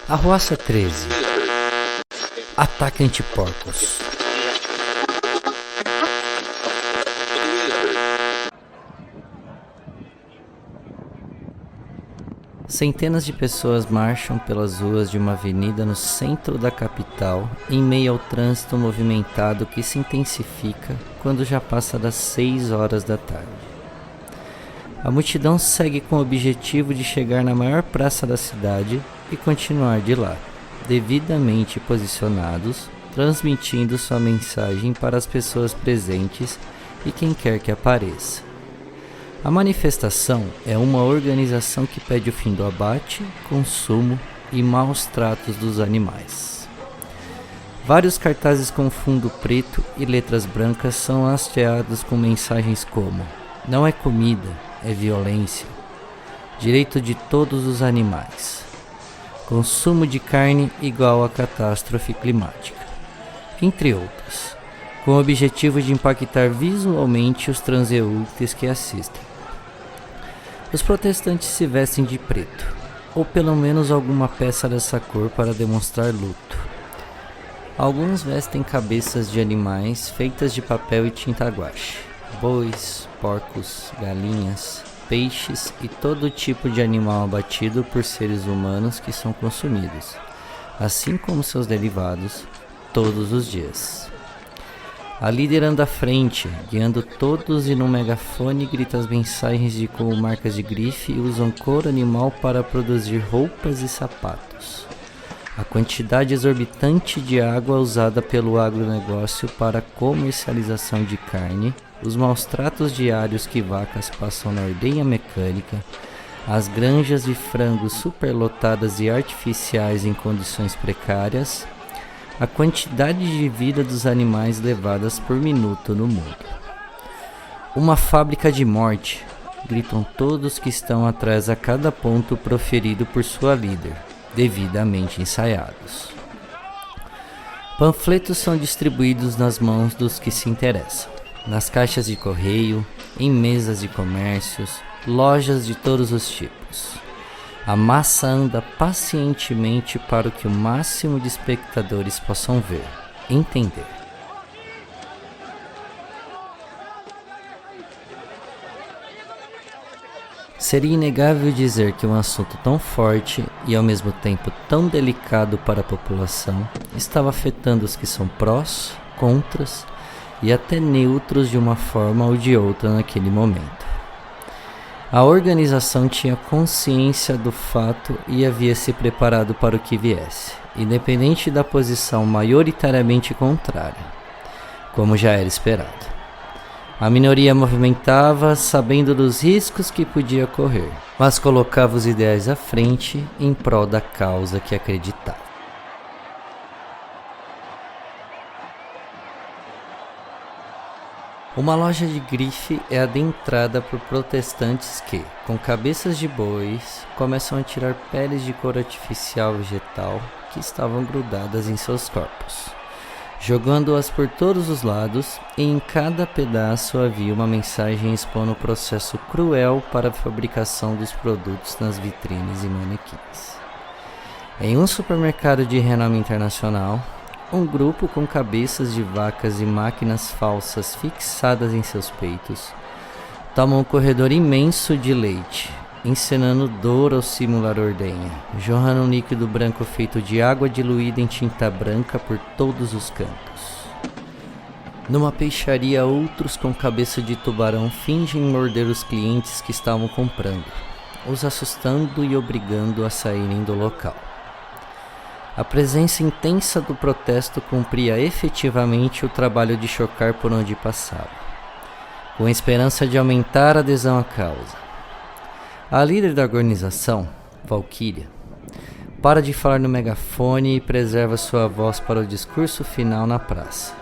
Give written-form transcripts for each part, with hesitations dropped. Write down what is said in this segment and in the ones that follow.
Arruaça 13. Ataque antiporcos. Centenas de pessoas marcham pelas ruas de uma avenida no centro da capital, em meio ao trânsito movimentado que se intensifica quando já passa das 6 horas da tarde. A multidão segue com o objetivo de chegar na maior praça da cidade e continuar de lá, devidamente posicionados, transmitindo sua mensagem para as pessoas presentes e quem quer que apareça. A manifestação é uma organização que pede o fim do abate, consumo e maus tratos dos animais. Vários cartazes com fundo preto e letras brancas são hasteados com mensagens como: não é comida, é violência, direito de todos os animais, consumo de carne igual a catástrofe climática, entre outros, com o objetivo de impactar visualmente os transeuntes que assistem. Os protestantes se vestem de preto, ou pelo menos alguma peça dessa cor para demonstrar luto. Alguns vestem cabeças de animais feitas de papel e tinta guache, bois, porcos, galinhas, peixes e todo tipo de animal abatido por seres humanos que são consumidos, assim como seus derivados, todos os dias. A líder anda à frente, guiando todos, e no megafone grita as mensagens de como marcas de grife usam couro animal para produzir roupas e sapatos. A quantidade exorbitante de água usada pelo agronegócio para a comercialização de carne, os maus tratos diários que vacas passam na ordenha mecânica, as granjas de frangos superlotadas e artificiais em condições precárias, a quantidade de vida dos animais levadas por minuto no mundo. Uma fábrica de morte, gritam todos que estão atrás a cada ponto proferido por sua líder, devidamente ensaiados. Panfletos são distribuídos nas mãos dos que se interessam, nas caixas de correio, em mesas de comércios, lojas de todos os tipos. A massa anda pacientemente para que o máximo de espectadores possam ver, entender. Seria inegável dizer que um assunto tão forte e ao mesmo tempo tão delicado para a população estava afetando os que são prós, contras e até neutros de uma forma ou de outra naquele momento. A organização tinha consciência do fato e havia se preparado para o que viesse, independente da posição maioritariamente contrária, como já era esperado. A minoria movimentava, sabendo dos riscos que podia correr, mas colocava os ideais à frente em prol da causa que acreditava. Uma loja de grife é adentrada por protestantes que, com cabeças de bois, começam a tirar peles de couro artificial vegetal que estavam grudadas em seus corpos, jogando-as por todos os lados, e em cada pedaço havia uma mensagem expondo o processo cruel para a fabricação dos produtos nas vitrines e manequins. Em um supermercado de renome internacional, um grupo com cabeças de vacas e máquinas falsas fixadas em seus peitos toma um corredor imenso de leite, encenando dor ao simular ordenha, jorrando um líquido branco feito de água diluída em tinta branca por todos os cantos. Numa peixaria, outros com cabeça de tubarão fingem morder os clientes que estavam comprando, os assustando e obrigando a saírem do local. A presença intensa do protesto cumpria efetivamente o trabalho de chocar por onde passava, com a esperança de aumentar a adesão à causa. A líder da organização, Valkyria, para de falar no megafone e preserva sua voz para o discurso final na praça,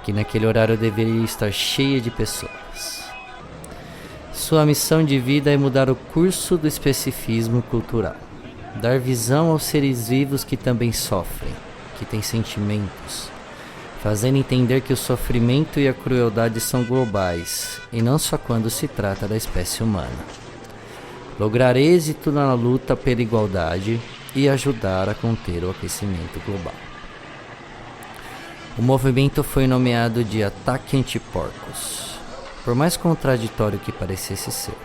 que naquele horário deveria estar cheia de pessoas. Sua missão de vida é mudar o curso do especificismo cultural. Dar visão aos seres vivos que também sofrem, que têm sentimentos, fazendo entender que o sofrimento e a crueldade são globais, e não só quando se trata da espécie humana. Lograr êxito na luta pela igualdade e ajudar a conter o aquecimento global. O movimento foi nomeado de Ataque Anti-Porcos, por mais contraditório que parecesse ser.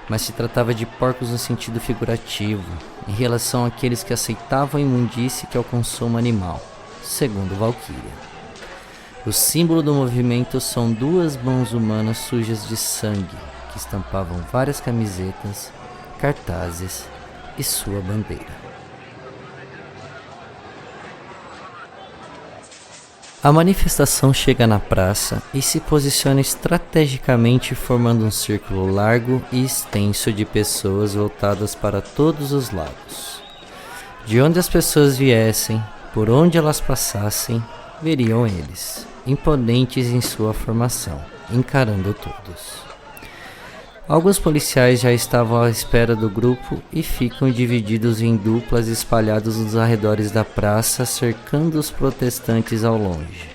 Mas se tratava de porcos no sentido figurativo, em relação àqueles que aceitavam a imundície que é o consumo animal, segundo Valkyria. O símbolo do movimento são 2 mãos humanas sujas de sangue, que estampavam várias camisetas, cartazes e sua bandeira. A manifestação chega na praça e se posiciona estrategicamente formando um círculo largo e extenso de pessoas voltadas para todos os lados. De onde as pessoas viessem, por onde elas passassem, veriam eles, imponentes em sua formação, encarando todos. Alguns policiais já estavam à espera do grupo e ficam divididos em duplas espalhados nos arredores da praça, cercando os protestantes ao longe.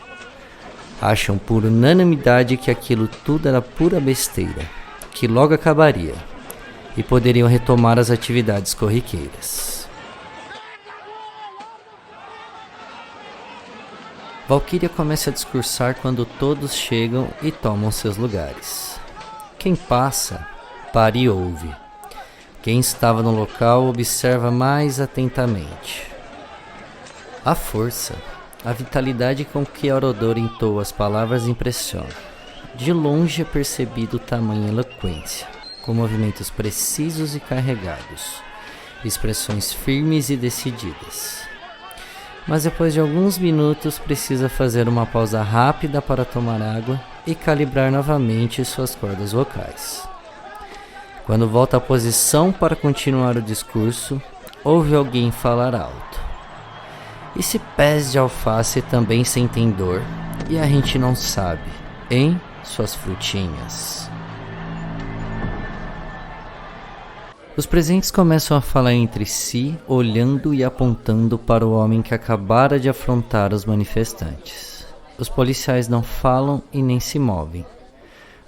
Acham por unanimidade que aquilo tudo era pura besteira, que logo acabaria, e poderiam retomar as atividades corriqueiras. Valkyria começa a discursar quando todos chegam e tomam seus lugares. Quem passa, para e ouve. Quem estava no local observa mais atentamente. A força, a vitalidade com que Aurodor entoa as palavras impressiona. De longe é percebido tamanha eloquência, com movimentos precisos e carregados, expressões firmes e decididas. Mas depois de alguns minutos precisa fazer uma pausa rápida para tomar água e calibrar novamente suas cordas vocais. Quando volta à posição para continuar o discurso, ouve alguém falar alto. Esse pés de alface também sentem dor e a gente não sabe, hein, suas frutinhas? Os presentes começam a falar entre si, olhando e apontando para o homem que acabara de afrontar os manifestantes. Os policiais não falam e nem se movem,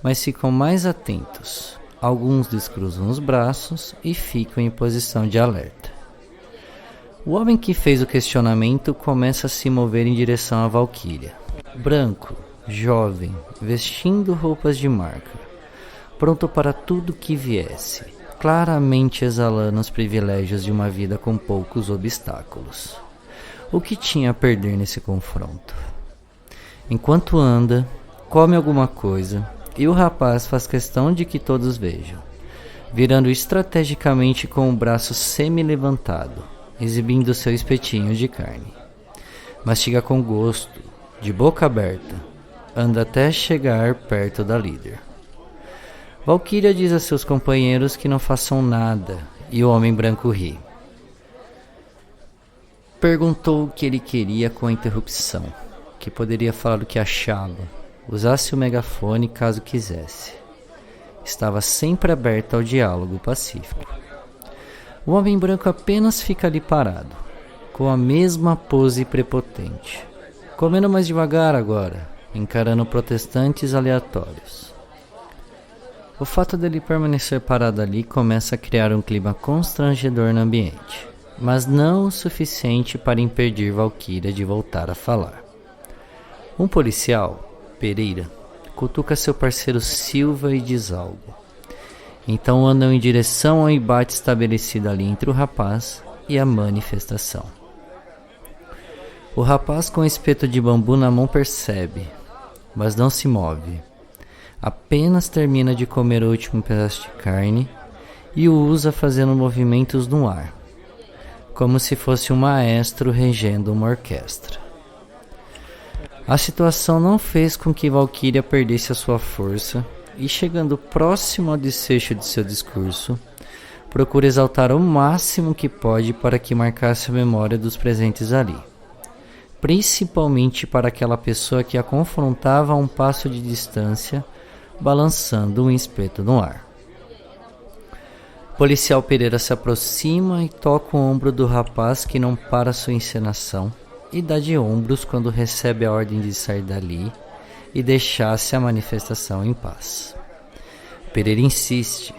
mas ficam mais atentos. Alguns descruzam os braços e ficam em posição de alerta. O homem que fez o questionamento começa a se mover em direção à Valkyria. Branco, jovem, vestindo roupas de marca, pronto para tudo que viesse, claramente exalando os privilégios de uma vida com poucos obstáculos. O que tinha a perder nesse confronto? Enquanto anda, come alguma coisa e o rapaz faz questão de que todos vejam, virando estrategicamente com o braço semi-levantado, exibindo seu espetinho de carne. Mastiga com gosto, de boca aberta, anda até chegar perto da líder. Valkyria diz a seus companheiros que não façam nada e o homem branco ri. Perguntou o que ele queria com a interrupção, que poderia falar o que achava, usasse o megafone caso quisesse. Estava sempre aberto ao diálogo pacífico. O homem branco apenas fica ali parado, com a mesma pose prepotente, comendo mais devagar agora, encarando protestantes aleatórios. O fato dele permanecer parado ali começa a criar um clima constrangedor no ambiente, mas não o suficiente para impedir Valkyria de voltar a falar. Um policial, Pereira, cutuca seu parceiro Silva e diz algo. Então andam em direção ao embate estabelecido ali entre o rapaz e a manifestação. O rapaz com o espeto de bambu na mão percebe, mas não se move. Apenas termina de comer o último pedaço de carne e o usa fazendo movimentos no ar, como se fosse um maestro regendo uma orquestra. A situação não fez com que Valkyria perdesse a sua força e, chegando próximo ao desfecho de seu discurso, procura exaltar o máximo que pode para que marcasse a memória dos presentes ali, principalmente para aquela pessoa que a confrontava a um passo de distância, balançando um espeto no ar. O policial Pereira se aproxima e toca o ombro do rapaz que não para sua encenação e dá de ombros quando recebe a ordem de sair dali e deixasse a manifestação em paz. Pereira insiste,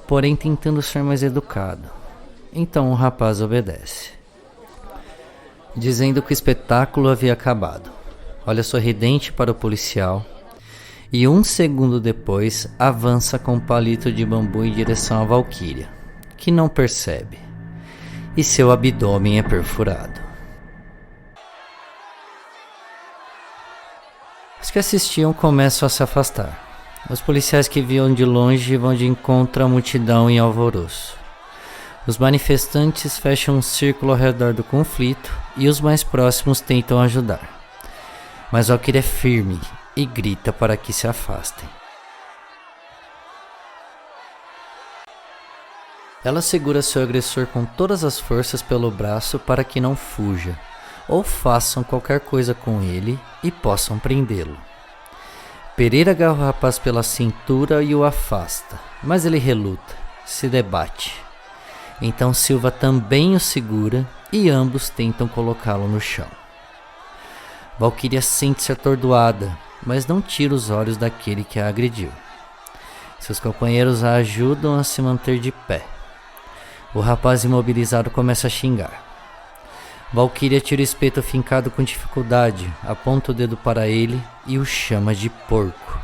porém tentando ser mais educado. Então o rapaz obedece, dizendo que o espetáculo havia acabado. Olha sorridente para o policial e 1 segundo depois avança com um palito de bambu em direção à Valquíria, que não percebe, e seu abdômen é perfurado. Os que assistiam começam a se afastar. Os policiais que viam de longe vão de encontro à multidão em alvoroço. Os manifestantes fecham um círculo ao redor do conflito e os mais próximos tentam ajudar. Mas Valquíria é firme e grita para que se afastem. Ela segura seu agressor com todas as forças pelo braço para que não fuja, ou façam qualquer coisa com ele e possam prendê-lo. Pereira agarra o rapaz pela cintura e o afasta, mas ele reluta, se debate. Então Silva também o segura e ambos tentam colocá-lo no chão. Valquíria sente-se atordoada, mas não tira os olhos daquele que a agrediu. Seus companheiros a ajudam a se manter de pé. O rapaz imobilizado começa a xingar. Valquíria tira o espeto fincado com dificuldade, aponta o dedo para ele e o chama de porco.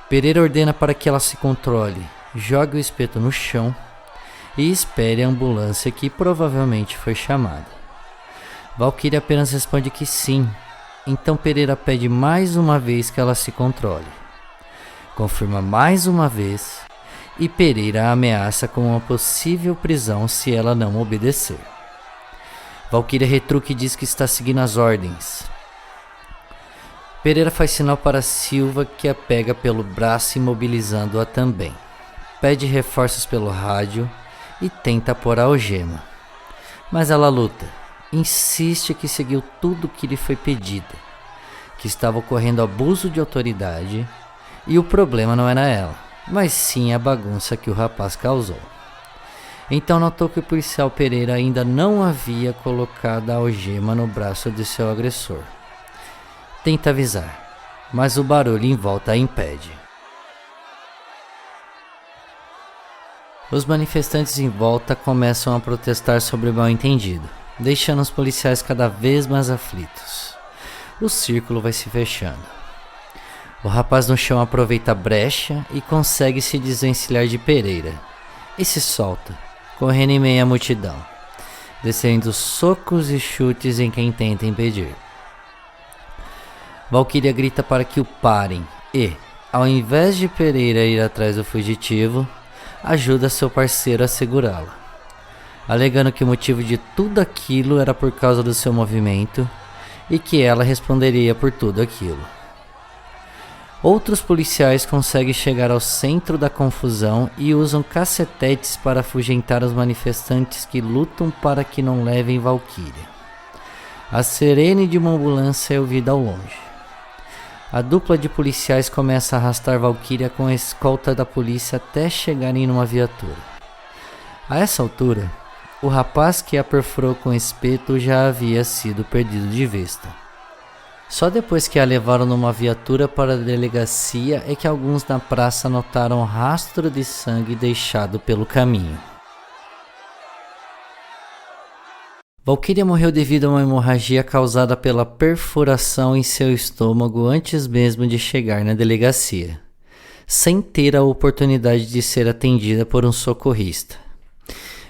Pereira ordena para que ela se controle, jogue o espeto no chão e espere a ambulância que provavelmente foi chamada. Valquíria apenas responde que sim, então Pereira pede mais uma vez que ela se controle. Confirma mais uma vez e Pereira a ameaça com uma possível prisão se ela não obedecer. Valquíria retruca e diz que está seguindo as ordens. Pereira faz sinal para Silva, que a pega pelo braço imobilizando-a também. Pede reforços pelo rádio e tenta pôr a algema. Mas ela luta, insiste que seguiu tudo o que lhe foi pedido, que estava ocorrendo abuso de autoridade e o problema não era ela, mas sim a bagunça que o rapaz causou. Então notou que o policial Pereira ainda não havia colocado a algema no braço de seu agressor. Tenta avisar, mas o barulho em volta a impede. Os manifestantes em volta começam a protestar sobre o mal-entendido, deixando os policiais cada vez mais aflitos. O círculo vai se fechando. O rapaz no chão aproveita a brecha e consegue se desvencilhar de Pereira e se solta, correndo em meio à multidão, descendo socos e chutes em quem tenta impedir. Valquíria grita para que o parem e, ao invés de Pereira ir atrás do fugitivo, ajuda seu parceiro a segurá-la, alegando que o motivo de tudo aquilo era por causa do seu movimento e que ela responderia por tudo aquilo. Outros policiais conseguem chegar ao centro da confusão e usam cacetetes para afugentar os manifestantes que lutam para que não levem Valquíria. A sirene de uma ambulância é ouvida ao longe. A dupla de policiais começa a arrastar Valquíria com a escolta da polícia até chegarem numa viatura. A essa altura, o rapaz que a perfurou com espeto já havia sido perdido de vista. Só depois que a levaram numa viatura para a delegacia é que alguns na praça notaram rastro de sangue deixado pelo caminho. Valquíria morreu devido a uma hemorragia causada pela perfuração em seu estômago antes mesmo de chegar na delegacia, sem ter a oportunidade de ser atendida por um socorrista.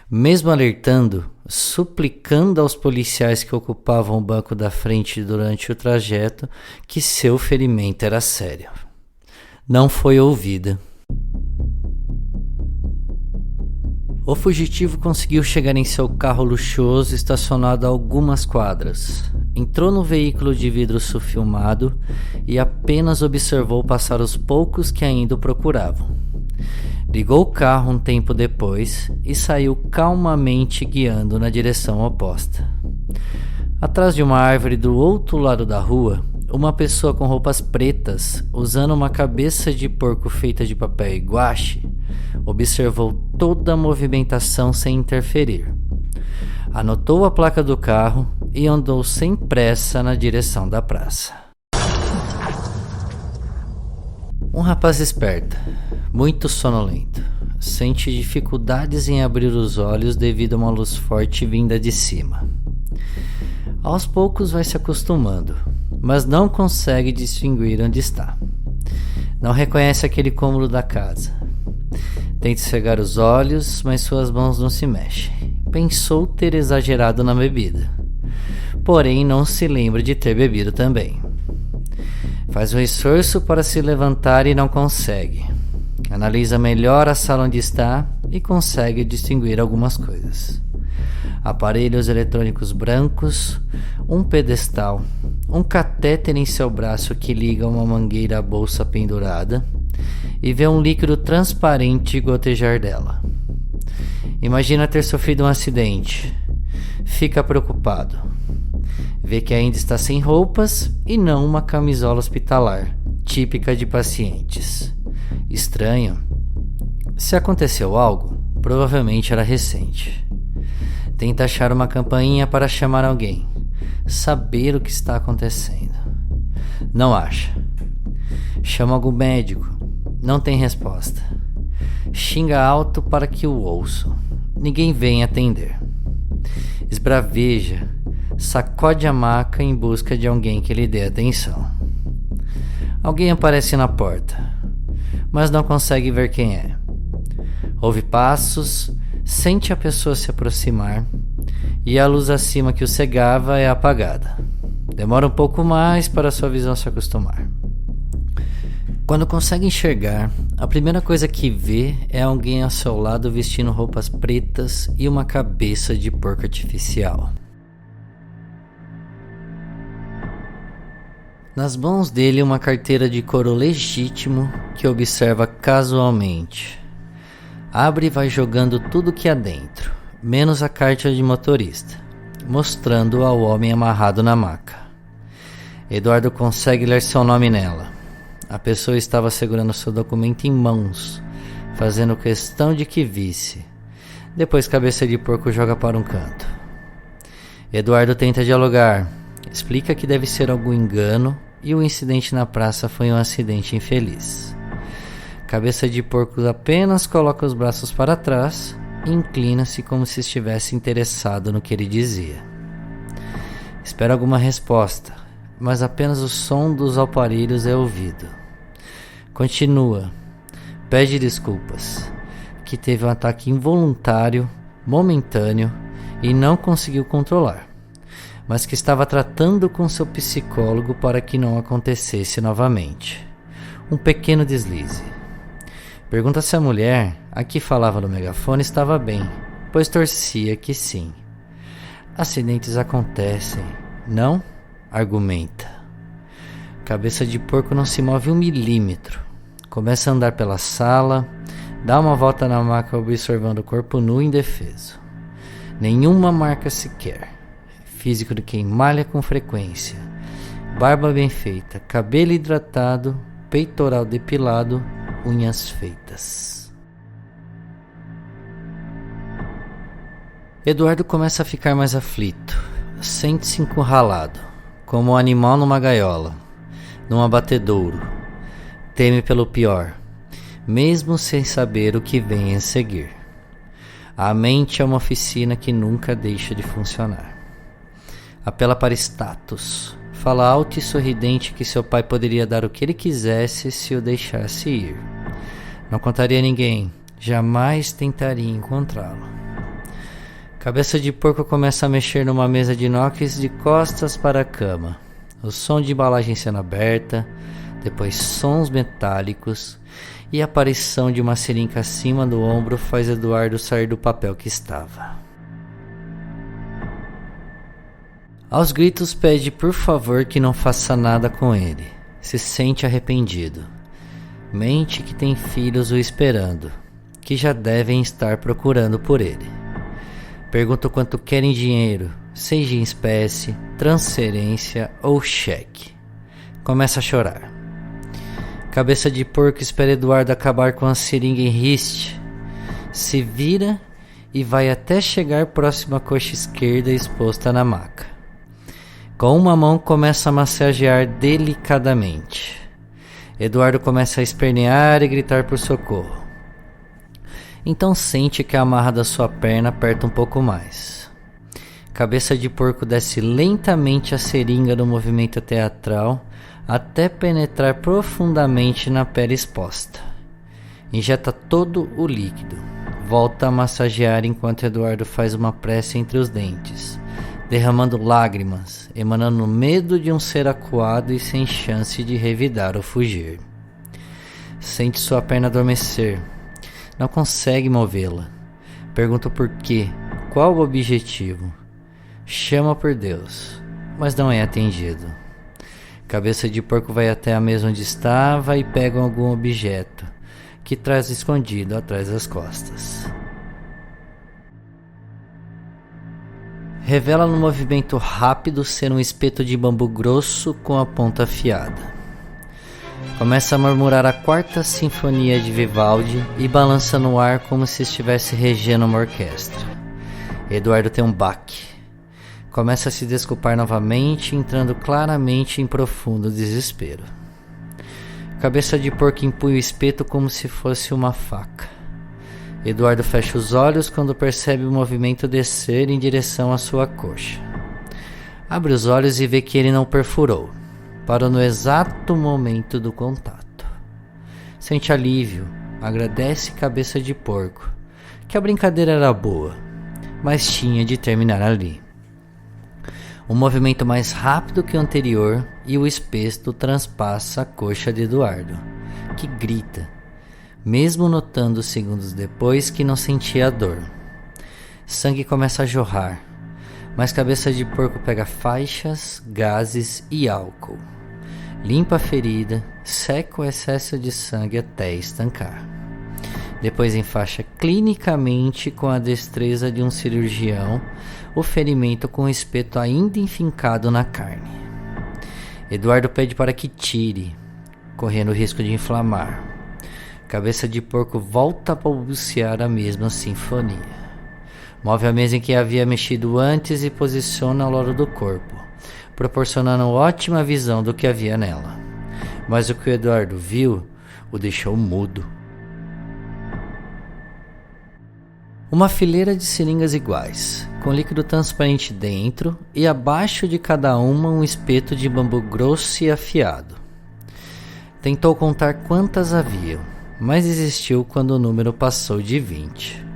Mesmo alertando, suplicando aos policiais que ocupavam o banco da frente durante o trajeto que seu ferimento era sério. Não foi ouvida. O fugitivo conseguiu chegar em seu carro luxuoso estacionado a algumas quadras. Entrou no veículo de vidro sulfilmado e apenas observou passar os poucos que ainda o procuravam. Ligou o carro um tempo depois e saiu calmamente guiando na direção oposta. Atrás de uma árvore do outro lado da rua, uma pessoa com roupas pretas, usando uma cabeça de porco feita de papel e guache, observou toda a movimentação sem interferir. Anotou a placa do carro e andou sem pressa na direção da praça. Um rapaz esperto, muito sonolento, sente dificuldades em abrir os olhos devido a uma luz forte vinda de cima. Aos poucos vai se acostumando, mas não consegue distinguir onde está. Não reconhece aquele cômodo da casa. Tenta cegar os olhos, mas suas mãos não se mexem. Pensou ter exagerado na bebida, porém não se lembra de ter bebido também. Faz um esforço para se levantar e não consegue. Analisa melhor a sala onde está e consegue distinguir algumas coisas. Aparelhos eletrônicos brancos, um pedestal, um catéter em seu braço que liga uma mangueira à bolsa pendurada e vê um líquido transparente gotejar dela. Imagina ter sofrido um acidente. Fica preocupado. Vê que ainda está sem roupas e não uma camisola hospitalar, típica de pacientes. Estranho. Se aconteceu algo, provavelmente era recente. Tenta achar uma campainha para chamar alguém, saber o que está acontecendo. Não acha. Chama algum médico. Não tem resposta. Xinga alto para que o ouçam. Ninguém vem atender. Esbraveja. Sacode a maca em busca de alguém que lhe dê atenção. Alguém aparece na porta, mas não consegue ver quem é. Ouve passos, sente a pessoa se aproximar e a luz acima que o cegava é apagada. Demora um pouco mais para sua visão se acostumar. Quando consegue enxergar, a primeira coisa que vê é alguém ao seu lado vestindo roupas pretas e uma cabeça de porco artificial. Nas mãos dele uma carteira de couro legítimo que observa casualmente. Abre e vai jogando tudo que há dentro, menos a carta de motorista, mostrando ao homem amarrado na maca. Eduardo consegue ler seu nome nela. A pessoa estava segurando seu documento em mãos, fazendo questão de que visse. Depois cabeça de porco joga para um canto. Eduardo tenta dialogar, explica que deve ser algum engano e o incidente na praça foi um acidente infeliz. Cabeça de porco apenas coloca os braços para trás e inclina-se como se estivesse interessado no que ele dizia. Espera alguma resposta, mas apenas o som dos aparelhos é ouvido. Continua. Pede desculpas, que teve um ataque involuntário, momentâneo e não conseguiu controlar, mas que estava tratando com seu psicólogo para que não acontecesse novamente. Um pequeno deslize. Pergunta se a mulher, a que falava no megafone, estava bem, pois torcia que sim. Acidentes acontecem, não? Argumenta. Cabeça de porco não se move 1 milímetro. Começa a andar pela sala, dá uma volta na maca observando o corpo nu e indefeso. Nenhuma marca sequer. Físico de quem malha com frequência. Barba bem feita, cabelo hidratado, peitoral depilado, unhas feitas. Eduardo começa a ficar mais aflito. Sente-se encurralado, como um animal numa gaiola, num abatedouro. Teme pelo pior, mesmo sem saber o que vem a seguir. A mente é uma oficina que nunca deixa de funcionar. Apela para status. Fala alto e sorridente que seu pai poderia dar o que ele quisesse se o deixasse ir. Não contaria a ninguém, jamais tentaria encontrá-lo. Cabeça de porco começa a mexer numa mesa de inox de costas para a cama. O som de embalagem sendo aberta, depois sons metálicos e a aparição de uma seringa acima do ombro faz Eduardo sair do papel que estava. Aos gritos pede por favor que não faça nada com ele. Se sente arrependido. Mente que tem filhos o esperando, que já devem estar procurando por ele. Pergunta o quanto querem dinheiro, seja em espécie, transferência ou cheque. Começa a chorar. Cabeça de porco espera Eduardo acabar com a seringa em riste. Se vira e vai até chegar próximo à coxa esquerda exposta na maca. Com uma mão começa a massagear delicadamente. Eduardo começa a espernear e gritar por socorro. Então sente que a amarra da sua perna aperta um pouco mais. Cabeça de porco desce lentamente a seringa do movimento teatral até penetrar profundamente na pele exposta. Injeta todo o líquido. Volta a massagear enquanto Eduardo faz uma prece entre os dentes, derramando lágrimas, emanando medo de um ser acuado e sem chance de revidar ou fugir. Sente sua perna adormecer. Não consegue movê-la. Pergunta por quê, qual o objetivo. Chama por Deus, mas não é atendido. Cabeça de porco vai até a mesa onde estava e pega algum objeto que traz escondido atrás das costas. Revela no movimento rápido ser um espeto de bambu grosso com a ponta afiada. Começa a murmurar a quarta sinfonia de Vivaldi e balança no ar como se estivesse regendo uma orquestra. Eduardo tem um baque. Começa a se desculpar novamente, entrando claramente em profundo desespero. Cabeça de porco empunha o espeto como se fosse uma faca. Eduardo fecha os olhos quando percebe o movimento descer em direção à sua coxa. Abre os olhos e vê que ele não perfurou. Parou no exato momento do contato. Sente alívio, agradece cabeça de porco, que a brincadeira era boa, mas tinha de terminar ali. Um movimento mais rápido que o anterior e o espeto transpassa a coxa de Eduardo, que grita, mesmo notando segundos depois que não sentia a dor. Sangue começa a jorrar, mas cabeça de porco pega faixas, gases e álcool. Limpa a ferida, seca o excesso de sangue até estancar. Depois enfaixa clinicamente com a destreza de um cirurgião o ferimento com o espeto ainda enfincado na carne. Eduardo pede para que tire, correndo o risco de inflamar. Cabeça de porco volta a balbuciar a mesma sinfonia. Move a mesa em que havia mexido antes e posiciona ao lado do corpo, proporcionando ótima visão do que havia nela. Mas o que o Eduardo viu o deixou mudo. Uma fileira de seringas iguais, com líquido transparente dentro e abaixo de cada uma um espeto de bambu grosso e afiado. Tentou contar quantas haviam, mas desistiu quando o número passou de 20.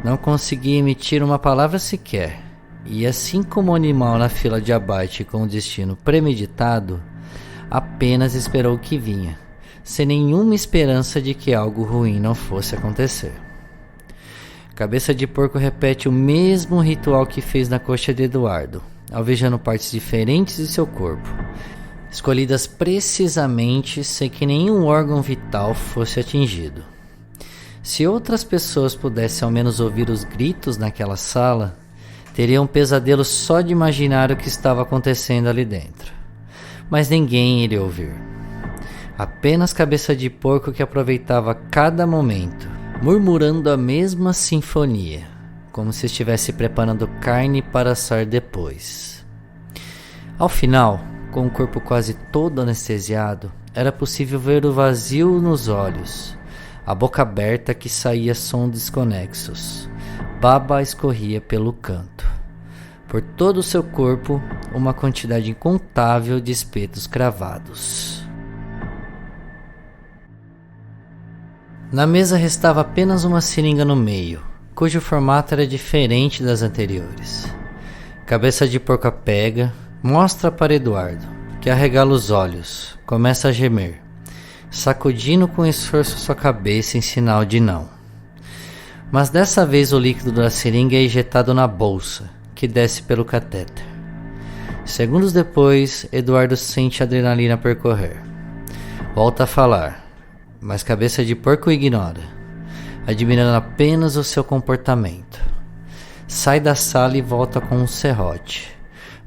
Não conseguia emitir uma palavra sequer, e assim como o animal na fila de abate com o destino premeditado, apenas esperou o que vinha, sem nenhuma esperança de que algo ruim não fosse acontecer. Cabeça de porco repete o mesmo ritual que fez na coxa de Eduardo, alvejando partes diferentes de seu corpo, escolhidas precisamente sem que nenhum órgão vital fosse atingido. Se outras pessoas pudessem ao menos ouvir os gritos naquela sala, teriam um pesadelo só de imaginar o que estava acontecendo ali dentro. Mas ninguém iria ouvir. Apenas cabeça de porco que aproveitava cada momento, murmurando a mesma sinfonia, como se estivesse preparando carne para assar depois. Ao final, com o corpo quase todo anestesiado, era possível ver o vazio nos olhos, a boca aberta que saía som desconexos, baba escorria pelo canto. Por todo o seu corpo, uma quantidade incontável de espetos cravados. Na mesa restava apenas uma seringa no meio, cujo formato era diferente das anteriores. Cabeça de porco a pega, mostra para Eduardo, que arregala os olhos, começa a gemer, sacudindo com esforço sua cabeça em sinal de não. Mas dessa vez o líquido da seringa é injetado na bolsa, que desce pelo catéter. Segundos depois, Eduardo sente a adrenalina percorrer. Volta a falar, mas cabeça de porco o ignora, admirando apenas o seu comportamento. Sai da sala e volta com um serrote,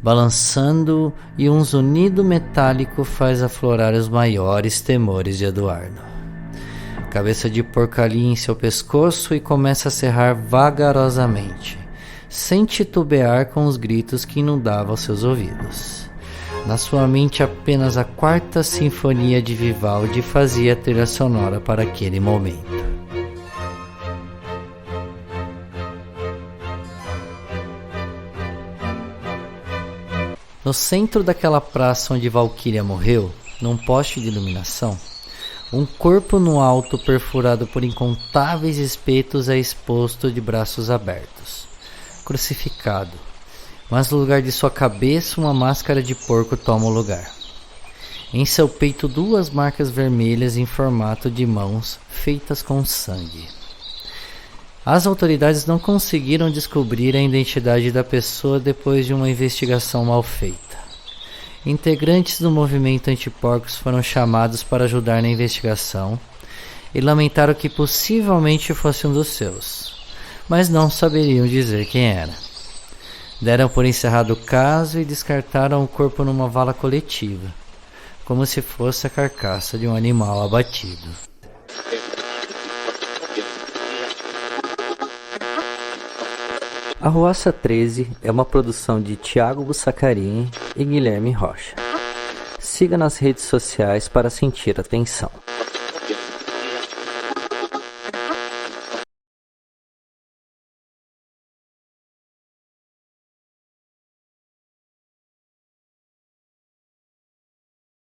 balançando, e um zunido metálico faz aflorar os maiores temores de Eduardo. Cabeça de porco alinha em seu pescoço e começa a serrar vagarosamente, sem titubear com os gritos que inundavam seus ouvidos. Na sua mente apenas a quarta sinfonia de Vivaldi fazia a trilha sonora para aquele momento. No centro daquela praça onde Valquíria morreu, num poste de iluminação, um corpo no alto perfurado por incontáveis espetos é exposto de braços abertos, crucificado, mas no lugar de sua cabeça uma máscara de porco toma o lugar. Em seu peito 2 marcas vermelhas em formato de mãos feitas com sangue. As autoridades não conseguiram descobrir a identidade da pessoa depois de uma investigação mal feita. Integrantes do movimento anti-porcos foram chamados para ajudar na investigação e lamentaram que possivelmente fosse um dos seus, mas não saberiam dizer quem era. Deram por encerrado o caso e descartaram o corpo numa vala coletiva, como se fosse a carcaça de um animal abatido. Arruaça 13 é uma produção de Thiago Bussacarini e Guilherme Rocha. Siga nas redes sociais para sentir a tensão.